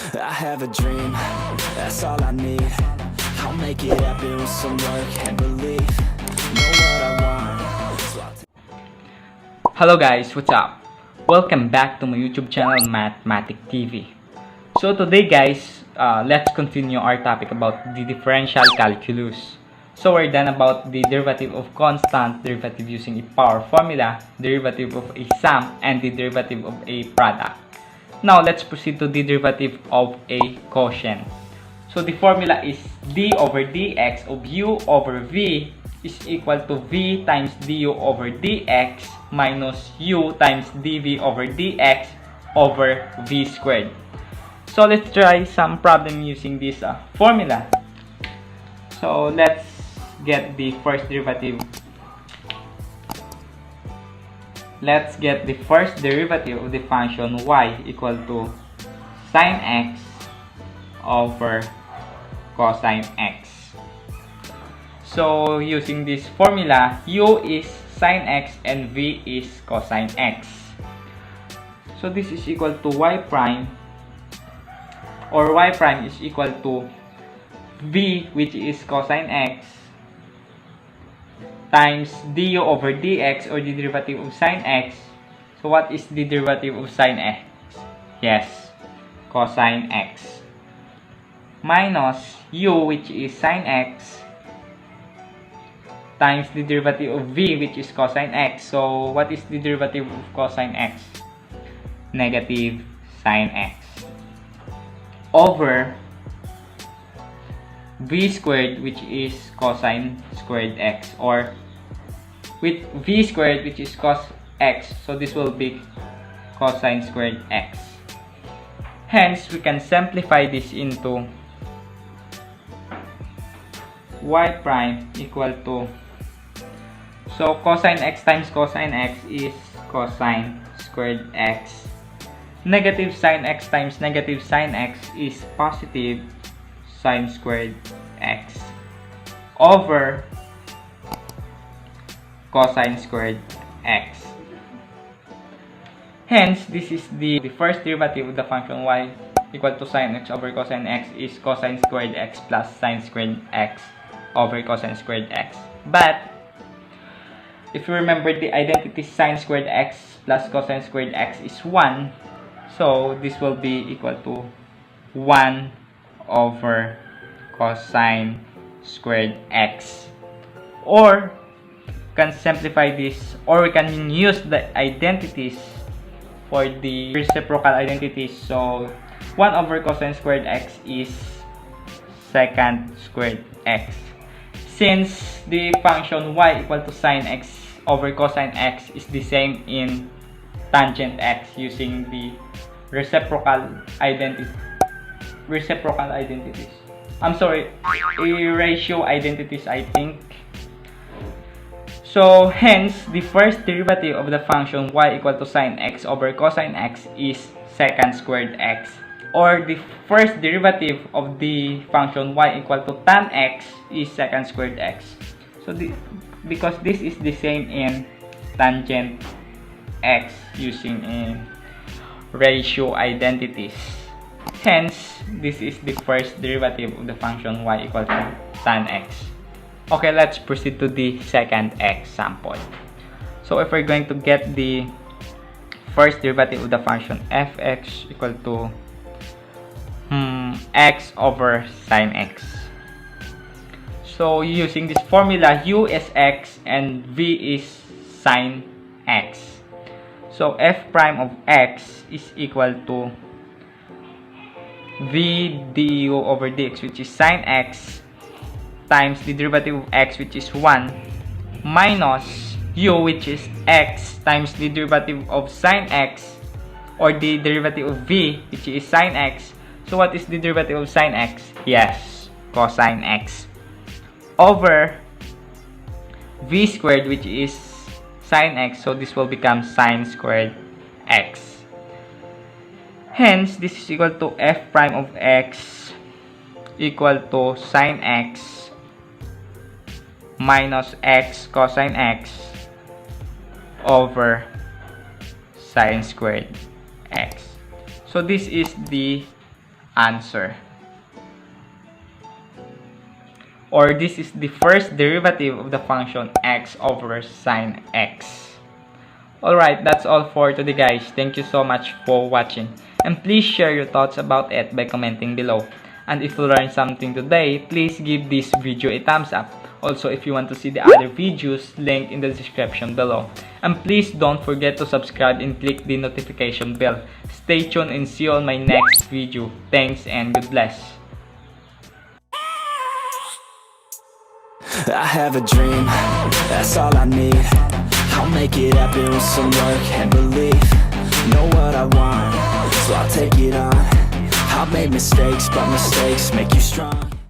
I have a dream, that's all I need. I'll make it happen with some work and belief. Know what I want, so I'll Hello guys, what's up? Welcome back to my YouTube channel, Math-matic TV. So today guys, let's continue our topic about the differential calculus. So we're done about the derivative of constant, derivative using a power formula, derivative of a sum, and the derivative of a product. Now let's proceed to the derivative of a quotient. So the formula is d over dx of u over v is equal to v times du over dx minus u times dv over dx over v squared. So let's try some problem using this formula. So let's get the first derivative. Let's get the first derivative of the function y equal to sine x over cosine x. So using this formula, u is sine x and v is cosine x. So this is equal to y prime, or y prime is equal to v, which is cosine x, times du over dx, or the derivative of sine x. So what is the derivative of sine x? Yes, cosine x, minus u, which is sine x, times the derivative of v, which is cosine x. So what is the derivative of cosine x? Negative sine x, over v squared, which is cosine squared x, or with v squared, which is cos x, so this will be cosine squared x. Hence we can simplify this into y prime equal to, so cosine x times cosine x is cosine squared x, negative sine x times negative sine x is positive sine squared x, over cosine squared x. Hence, this is the first derivative of the function y equal to sine x over cosine x is cosine squared x plus sine squared x over cosine squared x. But if you remember, the identity sine squared x plus cosine squared x is 1. So this will be equal to 1 over cosine squared x. Or can simplify this, or we can use the identities for the reciprocal identities. So 1 over cosine squared x is secant squared x. Since the function y equal to sine x over cosine x is the same in tangent x using the reciprocal identities. I'm sorry, ratio identities, I think. So hence the first derivative of the function y equal to sine x over cosine x is secant squared x, or the first derivative of the function y equal to tan x is secant squared x. So because this is the same in tangent x using ratio identities, hence this is the first derivative of the function y equal to tan x. Okay, let's proceed to the second example. So if we're going to get the first derivative of the function fx equal to x over sine x. So using this formula, u is x and v is sine x. So f prime of x is equal to v du over dx, which is sine x, times the derivative of x, which is 1, minus u, which is x, times the derivative of sine x, or the derivative of v, which is sine x. So what is the derivative of sine x? Yes, cosine x, over v squared, which is sine x, so this will become sine squared x. Hence this is equal to f prime of x equal to sine x minus x cosine x over sine squared x. So this is the answer. Or this is the first derivative of the function x over sine x. Alright, that's all for today guys. Thank you so much for watching. And please share your thoughts about it by commenting below. And if you learned something today, please give this video a thumbs up. Also, if you want to see the other videos, link in the description below. And please don't forget to subscribe and click the notification bell. Stay tuned and see you on my next video. Thanks and God bless. I have a dream, that's all I need. I'll make it happen with some work and belief. Know what I want, so I'll take it on. I've made mistakes, but mistakes make you strong.